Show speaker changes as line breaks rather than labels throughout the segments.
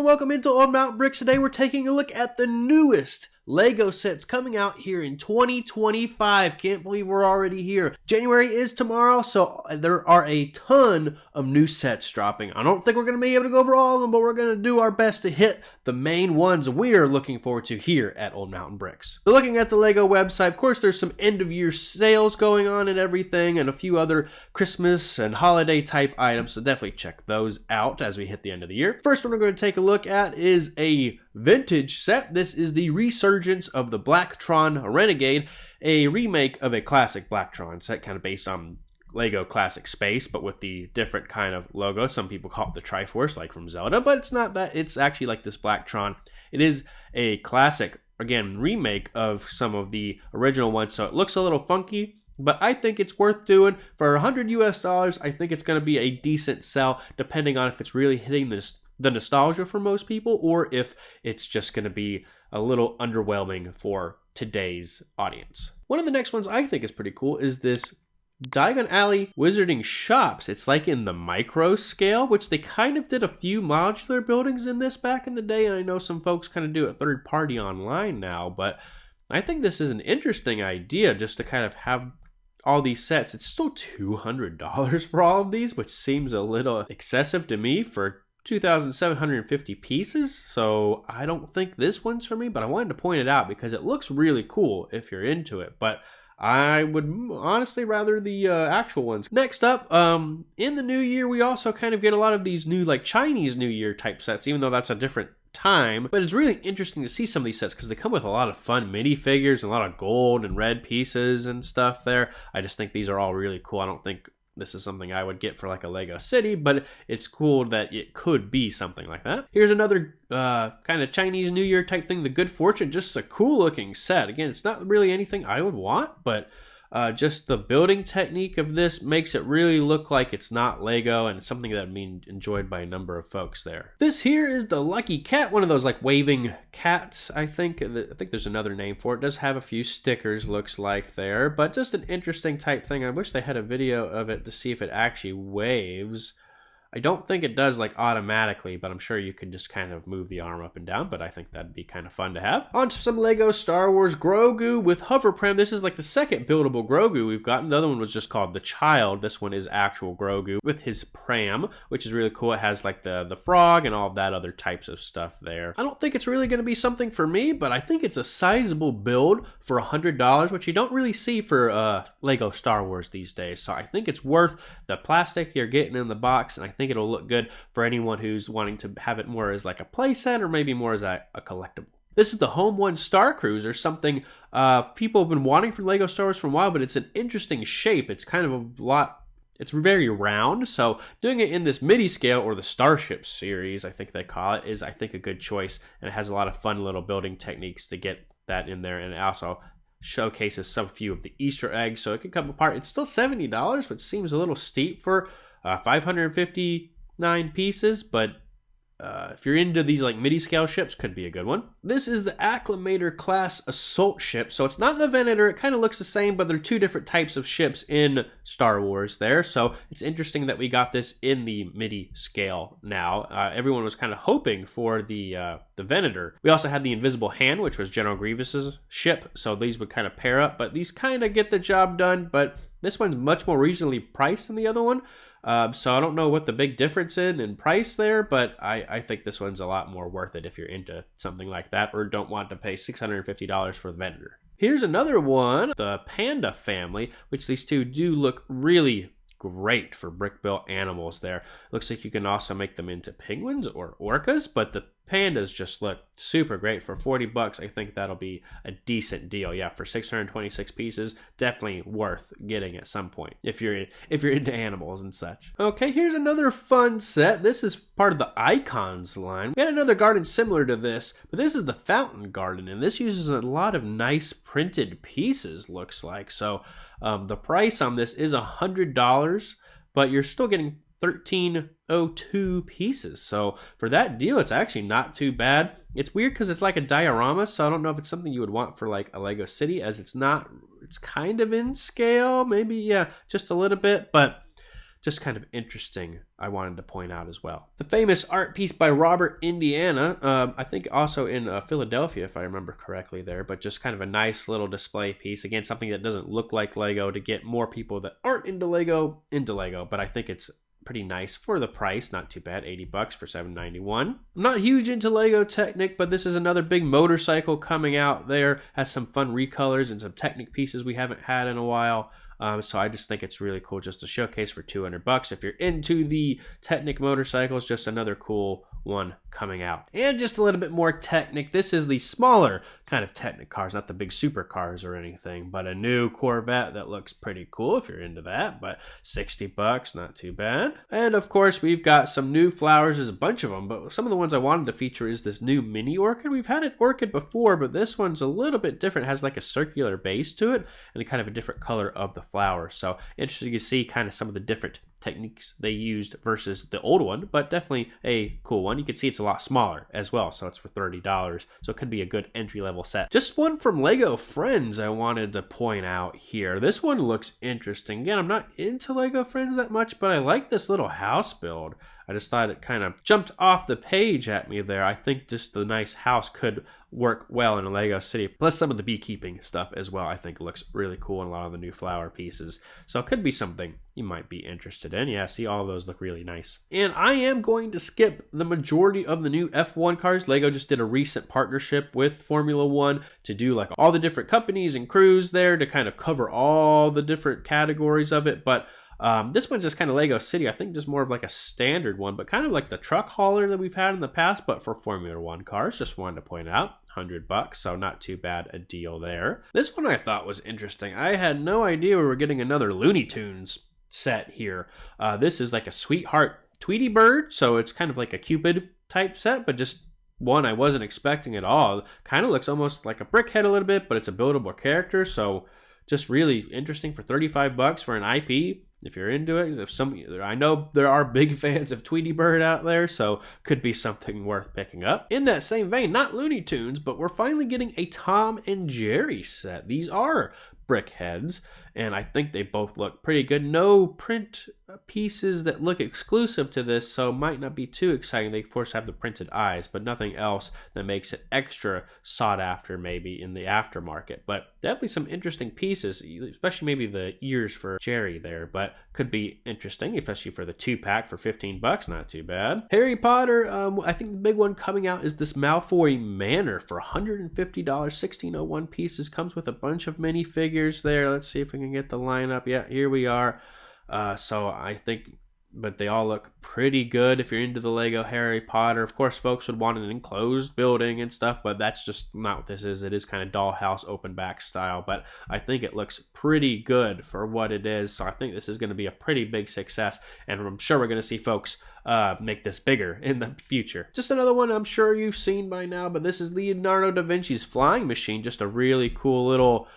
everyone, welcome into Old Mountain Bricks. Today we're taking a look at the newest Lego sets coming out here in 2025. Can't believe we're already here. January is tomorrow, so there are a ton of new sets dropping. I don't think we're going to be able to go over all of them, but we're going to do our best to hit the main ones we're looking forward to here at Old Mountain Bricks. So looking at the Lego website, of course there's some end of year sales going on and everything, and a few other Christmas and holiday type items, so definitely check those out as we hit the end of the year. First one we're going to take a look at is a vintage set. This is the resurgence of the Blacktron Renegade, a remake of a classic Blacktron set, kind of based on Lego Classic Space, but with the different kind of logo. Some people call it the Triforce, like from Zelda, but it's not that. It's actually like this Blacktron. It is a classic, again, remake of some of the original ones, so it looks a little funky, but I think it's worth doing. For $100 US, I think it's going to be a decent sell, depending on if it's really hitting the nostalgia for most people, or if it's just going to be a little underwhelming for today's audience. One of the next ones I think is pretty cool is this Diagon Alley Wizarding Shops. It's like in the micro scale, which they kind of did a few modular buildings in this back in the day, and I know some folks kind of do it third party online now, but I think this is an interesting idea just to kind of have all these sets. It's still $200 for all of these, which seems a little excessive to me for 2,750 pieces, so I don't think this one's for me, but I wanted to point it out because it looks really cool if you're into it, but I would honestly rather the actual ones. Next up, in the new year, we also kind of get a lot of these new, like, Chinese New Year type sets, even though that's a different time, but it's really interesting to see some of these sets because they come with a lot of fun minifigures and a lot of gold and red pieces and stuff there. I just think these are all really cool. I don't think this is something I would get for like a Lego city, but it's cool that it could be something like that. Here's another kind of Chinese New Year type thing, the Good Fortune. Just a cool looking set. Again, it's not really anything I would want, but just the building technique of this makes it really look like it's not Lego, and it's something that would be enjoyed by a number of folks there. This here is the Lucky Cat, one of those like waving cats, I think there's another name for it. It does have a few stickers, looks like there, but just an interesting type thing. I wish they had a video of it to see if it actually waves. I don't think it does like automatically, but I'm sure you can just kind of move the arm up and down, but I think that'd be kind of fun to have. On to some Lego Star Wars Grogu with hover pram. This is like the second buildable Grogu we've gotten. The other one was just called the Child. This one is actual Grogu with his pram, which is really cool. It has like the frog and all of that other types of stuff there. I don't think it's really going to be something for me, but I think it's a sizable build for $100, which you don't really see for Lego Star Wars these days. So I think it's worth the plastic you're getting in the box, and I think it'll look good for anyone who's wanting to have it more as like a playset or maybe more as a collectible. This is the Home One Star Cruiser, something people have been wanting from Lego Star Wars for a while, but it's an interesting shape. It's kind of it's very round, so doing it in this midi scale, or the Starship series, I think they call it, is I think a good choice, and it has a lot of fun little building techniques to get that in there, and it also showcases some few of the Easter eggs, so it can come apart. It's still $70, which seems a little steep for 559 pieces, but if you're into these like midi scale ships, could be a good one. This is the Acclamator class assault ship. So it's not the Venator. It kind of looks the same, but there are two different types of ships in Star Wars there. So it's interesting that we got this in the midi scale now. Everyone was kind of hoping for the Venator. We also had the Invisible Hand, which was General Grievous's ship. So these would kind of pair up, but these kind of get the job done. But this one's much more reasonably priced than the other one. So I don't know what the big difference in price there, but I think this one's a lot more worth it if you're into something like that or don't want to pay $650 for the Venator. Here's another one, the Panda family, which these two do look really great for brick-built animals there. Looks like you can also make them into penguins or orcas, but the pandas just look super great. For $40, I think that'll be a decent deal. Yeah, for 626 pieces, definitely worth getting at some point if you're into animals and such. Okay, here's another fun set. This is part of the Icons line. We had another garden similar to this, but this is the Fountain Garden, and this uses a lot of nice printed pieces, looks like. So the price on this is $100, but you're still getting 1302 pieces. So for that deal, it's actually not too bad. It's weird because it's like a diorama, so I don't know if it's something you would want for like a Lego city, as it's kind of in scale, maybe, yeah, just a little bit, but just kind of interesting, I wanted to point out as well. The famous art piece by Robert Indiana, I think also in Philadelphia, if I remember correctly there, but just kind of a nice little display piece. Again, something that doesn't look like Lego to get more people that aren't into Lego, but I think it's pretty nice for the price. Not too bad, 80 bucks for $7.91. I'm not huge into Lego Technic, but this is another big motorcycle coming out there. Has some fun recolors and some Technic pieces we haven't had in a while. So I just think it's really cool just to showcase for 200 bucks. If you're into the Technic motorcycles, just another cool one coming out. And just a little bit more Technic. This is the smaller kind of Technic cars, not the big supercars or anything, but a new Corvette that looks pretty cool if you're into that, but 60 bucks, not too bad. And of course, we've got some new flowers. There's a bunch of them, but some of the ones I wanted to feature is this new mini orchid. We've had an orchid before, but this one's a little bit different. It has like a circular base to it and a kind of a different color of the flower. So interesting to see kind of some of the different techniques they used versus the old one, but definitely a cool one. You can see it's a lot smaller as well, so it's for $30, so it could be a good entry-level set. Just one from Lego Friends I wanted to point out here. This one looks interesting. Again, I'm not into Lego Friends that much, but I like this little house build. I just thought it kind of jumped off the page at me there. I think just the nice house could work well in a Lego city. Plus some of the beekeeping stuff as well. I think looks really cool in a lot of the new flower pieces. So it could be something you might be interested in. Yeah, see, all of those look really nice. And I am going to skip the majority of the new F1 cars. Lego just did a recent partnership with Formula One to do like all the different companies and crews there to kind of cover all the different categories of it. But this one's just kind of Lego City. I think just more of like a standard one, but kind of like the truck hauler that we've had in the past, but for Formula One cars. Just wanted to point out, 100 bucks, so not too bad a deal there. This one I thought was interesting. I had no idea we were getting another Looney Tunes set here. This is like a Sweetheart Tweety Bird, so it's kind of like a Cupid type set, but just one I wasn't expecting at all. Kind of looks almost like a Brickhead a little bit, but it's a buildable character, so just really interesting for 35 bucks for an IP. If you're into it, I know there are big fans of Tweety Bird out there, so could be something worth picking up. In that same vein, not Looney Tunes, but we're finally getting a Tom and Jerry set. These are Brickheads, and I think they both look pretty good. No print pieces that look exclusive to this, so might not be too exciting. They of course have the printed eyes, but nothing else that makes it extra sought after maybe in the aftermarket. But definitely some interesting pieces, especially maybe the ears for Jerry there, but could be interesting, especially for the 2-pack for 15 bucks, not too bad. Harry Potter, I think the big one coming out is this Malfoy Manor for $150, 1601 pieces, comes with a bunch of minifigures there. Let's see if we can get the lineup. Yeah, here we are. So I think, but they all look pretty good if you're into the Lego Harry Potter. Of course, folks would want an enclosed building and stuff, but that's just not what this is. It is kind of dollhouse open back style, but I think it looks pretty good for what it is. So I think this is going to be a pretty big success, and I'm sure we're going to see folks make this bigger in the future. Just another one I'm sure you've seen by now, but this is Leonardo da Vinci's flying machine. Just a really cool little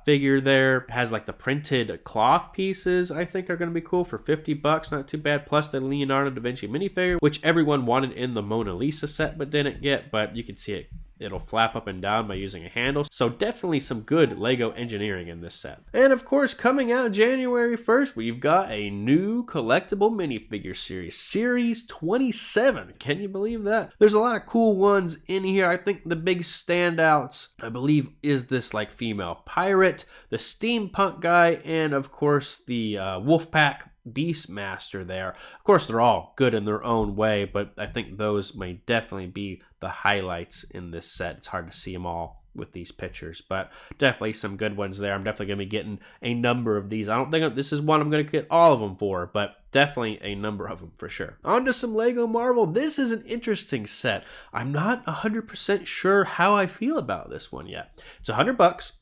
figure there. It has like the printed cloth pieces, I think are going to be cool for 50 bucks, not too bad, plus the Leonardo da Vinci minifigure, which everyone wanted in the Mona Lisa set but didn't get, but you can see it'll flap up and down by using a handle. So definitely some good Lego engineering in this set. And of course, coming out January 1st, we've got a new collectible minifigure series, Series 27. Can you believe that? There's a lot of cool ones in here. I think the big standouts, I believe, is this like female pirate, the steampunk guy, and of course the Wolfpack Beastmaster there. Of course, they're all good in their own way, but I think those may definitely be the highlights in this set. It's hard to see them all with these pictures, but definitely some good ones there. I'm definitely going to be getting a number of these. I don't think this is one I'm going to get all of them for, but definitely a number of them for sure. On to some Lego Marvel. This is an interesting set. I'm not 100% sure how I feel about this one yet. It's 100 bucks.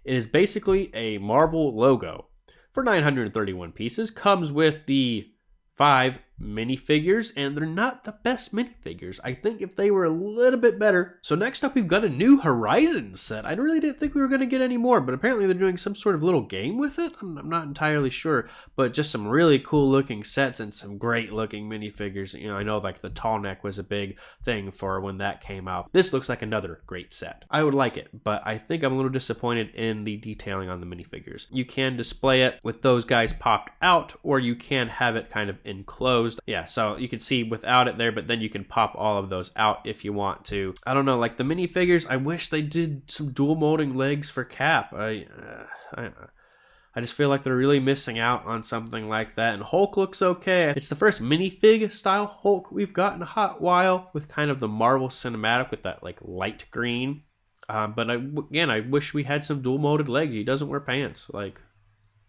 It is basically a Marvel logo for 931 pieces. Comes with the 5 minifigures, and they're not the best minifigures. I think if they were a little bit better. So next up, we've got a new Horizon set. I really didn't think we were going to get any more, but apparently they're doing some sort of little game with it. I'm not entirely sure, but just some really cool looking sets and some great looking minifigures. You know, I know like the tall neck was a big thing for when that came out. This looks like another great set. I would like it, but I think I'm a little disappointed in the detailing on the minifigures. You can display it with those guys popped out, or you can have it kind of enclosed. Yeah, so you can see without it there, but then you can pop all of those out if you want to. I don't know, like the minifigures, I wish they did some dual molding legs for Cap. I just feel like they're really missing out on something like that. And Hulk looks okay. It's the first minifig style Hulk we've got in a hot while, with kind of the Marvel cinematic with that like light green. But again, I wish we had some dual molded legs. He doesn't wear pants. Like,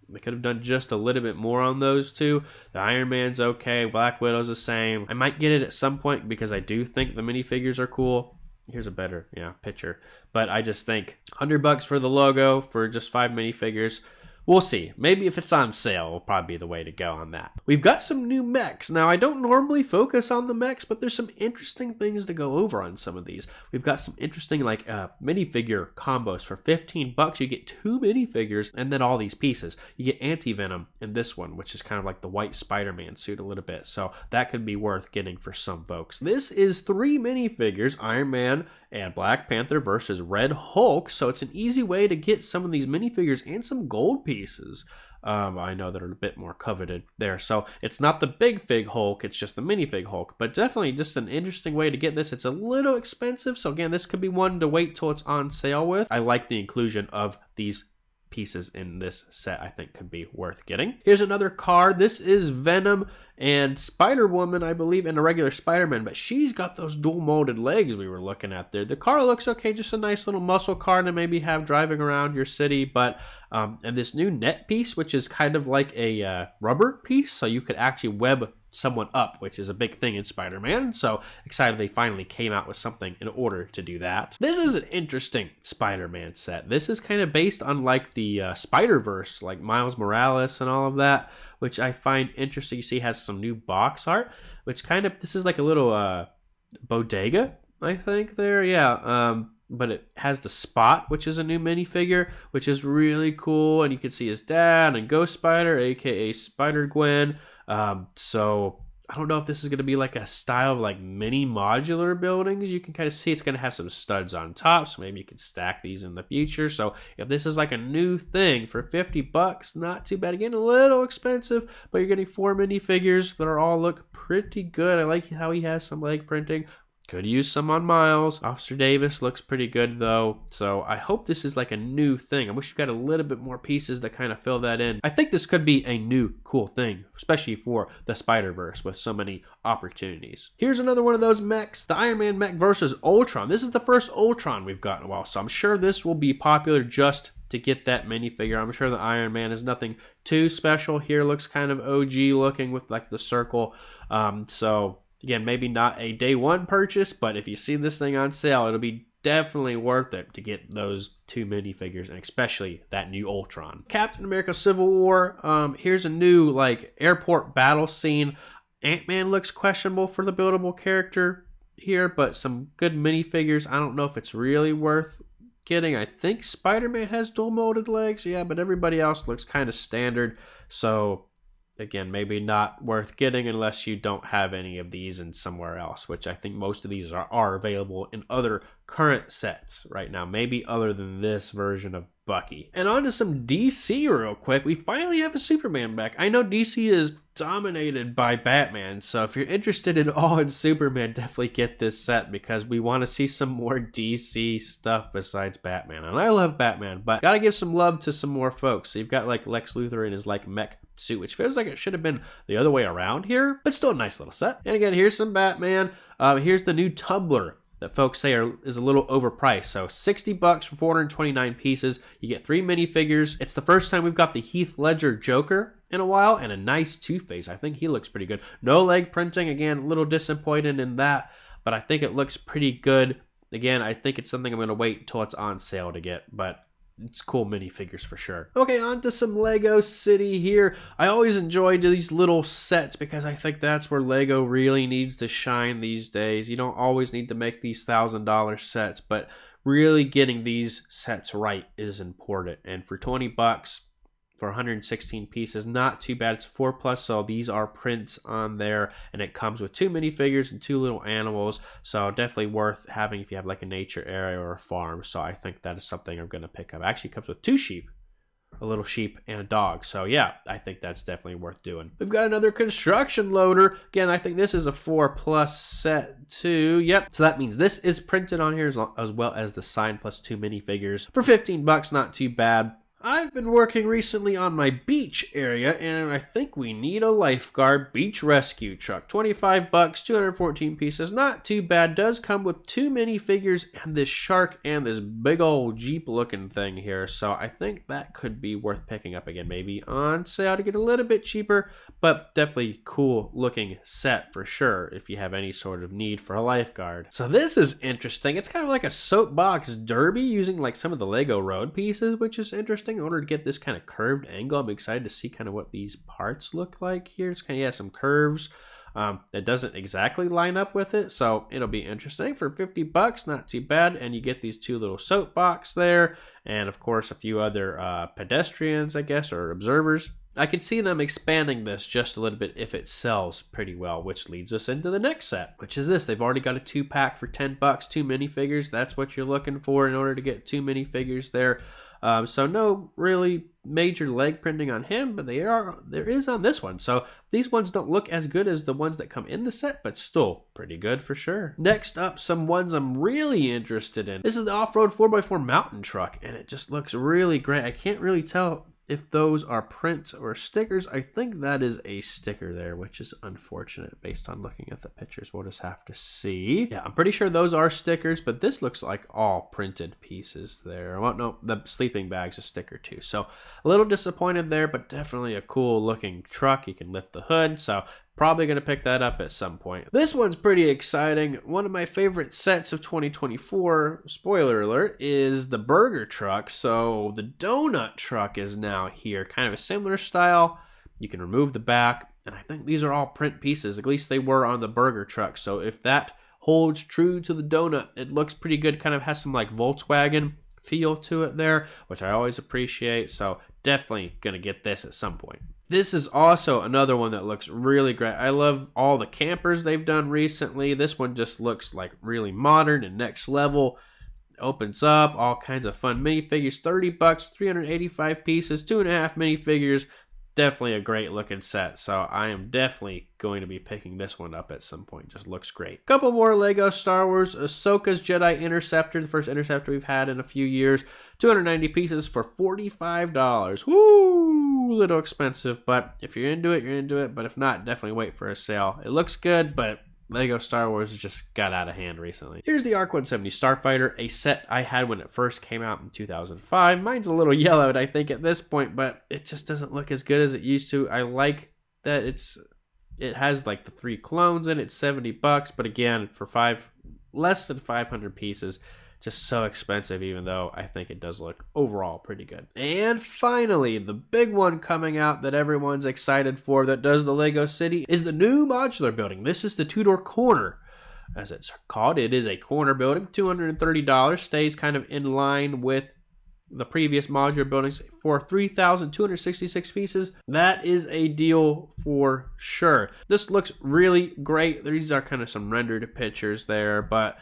they could have done just a little bit more on those two. The Iron Man's okay. Black Widow's the same. I might get it at some point because I do think the minifigures are cool. Here's a better, picture. But I just think $100 for the logo for just 5 minifigures. We'll see. Maybe if it's on sale, will probably be the way to go on that. We've got some new mechs. Now, I don't normally focus on the mechs, but there's some interesting things to go over on some of these. We've got some interesting like minifigure combos. For $15, you get 2 minifigures and then all these pieces. You get Anti-Venom in this one, which is kind of like the white Spider-Man suit a little bit. So that could be worth getting for some folks. This is 3 minifigures, Iron Man and Black Panther versus Red Hulk. So it's an easy way to get some of these minifigures and some gold pieces. I know that are a bit more coveted there. So it's not the big fig Hulk, it's just the minifig Hulk. But definitely just an interesting way to get this. It's a little expensive. So again, this could be one to wait till it's on sale with. I like the inclusion of these pieces in this set. I think could be worth getting. Here's another card. This is Venom and Spider-Woman, I believe, and a regular Spider-Man, but she's got those dual molded legs we were looking at there. The car looks okay, just a nice little muscle car to maybe have driving around your city, but and this new net piece, which is kind of like a rubber piece, so you could actually web someone up, which is a big thing in Spider-Man. So excited they finally came out with something in order to do that. This is an interesting Spider-Man set. This is kind of based on like the Spider-Verse, like Miles Morales and all of that, which I find interesting. You see, it has some new box art, which kind of, this is like a little bodega, I think there. Yeah. But it has the Spot, which is a new minifigure, which is really cool. And you can see his dad and Ghost Spider, aka Spider-Gwen. So I don't know if this is going to be like a style of like mini modular buildings. You can kind of see it's going to have some studs on top, so maybe you can stack these in the future. So if this is like a new thing for $50, not too bad. Again, a little expensive, but you're getting 4 minifigures that are all look pretty good. I like how he has some leg printing. Could use some on Miles. Officer Davis looks pretty good though. So I hope this is like a new thing. I wish you got a little bit more pieces to kind of fill that in. I think this could be a new cool thing, especially for the Spider-Verse with so many opportunities. Here's another one of those mechs, the Iron Man mech versus Ultron. This is the first Ultron we've got in a while, so I'm sure this will be popular just to get that minifigure. I'm sure the Iron Man is nothing too special here. Looks kind of OG looking with like the circle. So again, maybe not a day one purchase, but if you see this thing on sale, it'll be definitely worth it to get those 2 minifigures, and especially that new Ultron. Captain America Civil War. Here's a new like airport battle scene. Ant-Man looks questionable for the buildable character here, but some good minifigures. I don't know if it's really worth getting. I think Spider-Man has dual molded legs, yeah, but everybody else looks kind of standard. So again, maybe not worth getting unless you don't have any of these in somewhere else, which I think most of these are available in other current sets right now, maybe other than this version of Bucky. And on to some DC real quick. We finally have a Superman back. I know DC is dominated by Batman, so if you're interested in all in Superman, definitely get this set because we want to see some more DC stuff besides Batman. And I love Batman, but gotta give some love to some more folks. So you've got like Lex Luthor in his like mech suit, which feels like it should have been the other way around here, but still a nice little set. And again, here's some Batman. Here's the new Tumbler that folks say is a little overpriced. So $60 for 429 pieces. You get 3 minifigures. It's the first time we've got the Heath Ledger Joker in a while, and a nice Two-Face. I think he looks pretty good. No leg printing. Again, a little disappointed in that, but I think it looks pretty good. Again, I think it's something I'm going to wait until it's on sale to get, but it's cool minifigures for sure. Okay, on to some Lego City here. I always enjoy these little sets because I think that's where Lego really needs to shine these days. You don't always need to make these $1,000 sets, but really getting these sets right is important. And for 20 bucks, for 116 pieces, not too bad. It's 4+, so these are prints on there, and it comes with 2 minifigures and 2 little animals, so definitely worth having if you have like a nature area or a farm. So I think that is something I'm going to pick up. Actually, it comes with 2 sheep, a little sheep and a dog. So yeah, I think that's definitely worth doing. We've got another construction loader. Again, I think this is a 4+ set too. Yep. So that means this is printed on here as well as the sign plus 2 minifigures for 15 bucks. Not too bad. I've been working recently on my beach area, and I think we need a lifeguard beach rescue truck. 25 bucks, 214 pieces, not too bad. Does come with 2 minifigures and this shark and this big old Jeep looking thing here. So I think that could be worth picking up again, maybe on sale to get a little bit cheaper, but definitely cool looking set for sure if you have any sort of need for a lifeguard. So this is interesting. It's kind of like a soapbox derby using like some of the Lego road pieces, which is interesting. In order to get this kind of curved angle, I'm excited to see kind of what these parts look like here. It's kind of, yeah, some curves. It doesn't exactly line up with it, so it'll be interesting. For 50 bucks, not too bad, and you get these 2 little soapbox there, and of course a few other pedestrians, I guess, or observers. I could see them expanding this just a little bit if it sells pretty well, which leads us into the next set, which is this. They've already got a 2-pack for 10 bucks, 2 minifigures. That's what you're looking for in order to get 2 minifigures there. So no really major leg printing on him, but there is on this one. So these ones don't look as good as the ones that come in the set, but still pretty good for sure. Next up, some ones I'm really interested in. This is the off-road 4x4 mountain truck, and it just looks really great. I can't really tell if those are prints or stickers. I think that is a sticker there, which is unfortunate based on looking at the pictures. We'll just have to see. Yeah, I'm pretty sure those are stickers, but this looks like all printed pieces there. Well, no, the sleeping bag's a sticker too. So a little disappointed there, but definitely a cool looking truck. You can lift the hood, so probably going to pick that up at some point. This one's pretty exciting. One of my favorite sets of 2024, spoiler alert, is the burger truck. So the donut truck is now here. Kind of a similar style. You can remove the back, and I think these are all print pieces. At least they were on the burger truck. So if that holds true to the donut, it looks pretty good. Kind of has some like Volkswagen feel to it there, which I always appreciate. So definitely going to get this at some point. This is also another one that looks really great. I love all the campers they've done recently. This one just looks like really modern and next level. Opens up, all kinds of fun minifigures. 30 bucks, 385 pieces, 2.5 minifigures. Definitely a great looking set. So I am definitely going to be picking this one up at some point. Just looks great. Couple more Lego Star Wars. Ahsoka's Jedi Interceptor, the first Interceptor we've had in a few years. 290 pieces for $45. Woo! A little expensive, but if you're into it, you're into it. But if not, definitely wait for a sale. It looks good, but Lego Star Wars just got out of hand recently. Here's the ARC 170 Starfighter, a set I had when it first came out in 2005. Mine's a little yellowed, I think, at this point, but it just doesn't look as good as it used to. I like that it has like the 3 clones in it, 70 bucks, but again, for less than 500 pieces, just so expensive, even though I think it does look overall pretty good. And finally, the big one coming out that everyone's excited for that does the Lego City is the new modular building. This is the two-door corner, as it's called. It is a corner building, $230, stays kind of in line with the previous modular buildings for 3,266 pieces. That is a deal for sure. This looks really great. These are kind of some rendered pictures there, but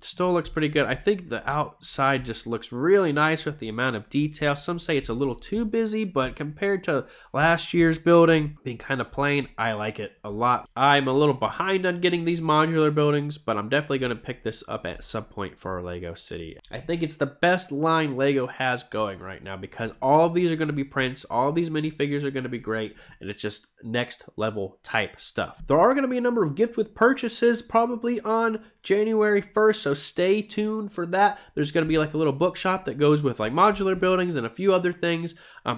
still looks pretty good. I think the outside just looks really nice with the amount of detail. Some say it's a little too busy, but compared to last year's building being kind of plain, I like it a lot. I'm a little behind on getting these modular buildings, but I'm definitely going to pick this up at some point for Lego City. I think it's the best line Lego has going right now because all of these are going to be prints, all of these minifigures are going to be great, and it's just next level type stuff. There are going to be a number of gift with purchases probably on January 1st, so stay tuned for that. There's going to be like a little bookshop that goes with like modular buildings and a few other things.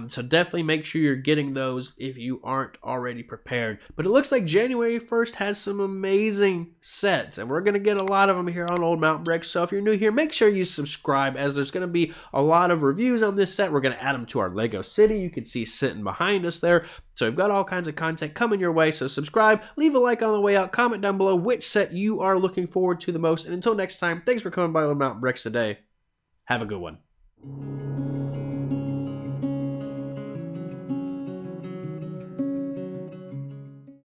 So definitely make sure you're getting those if you aren't already prepared. But it looks like January 1st has some amazing sets, and we're going to get a lot of them here on Old Mountain Bricks. So if you're new here, make sure you subscribe, as there's going to be a lot of reviews on this set. We're going to add them to our Lego City. You can see sitting behind us there. So we've got all kinds of content coming your way. So subscribe, leave a like on the way out, comment down below which set you are looking forward to the most. And until next time, thanks for coming by Old Mountain Bricks today. Have a good one.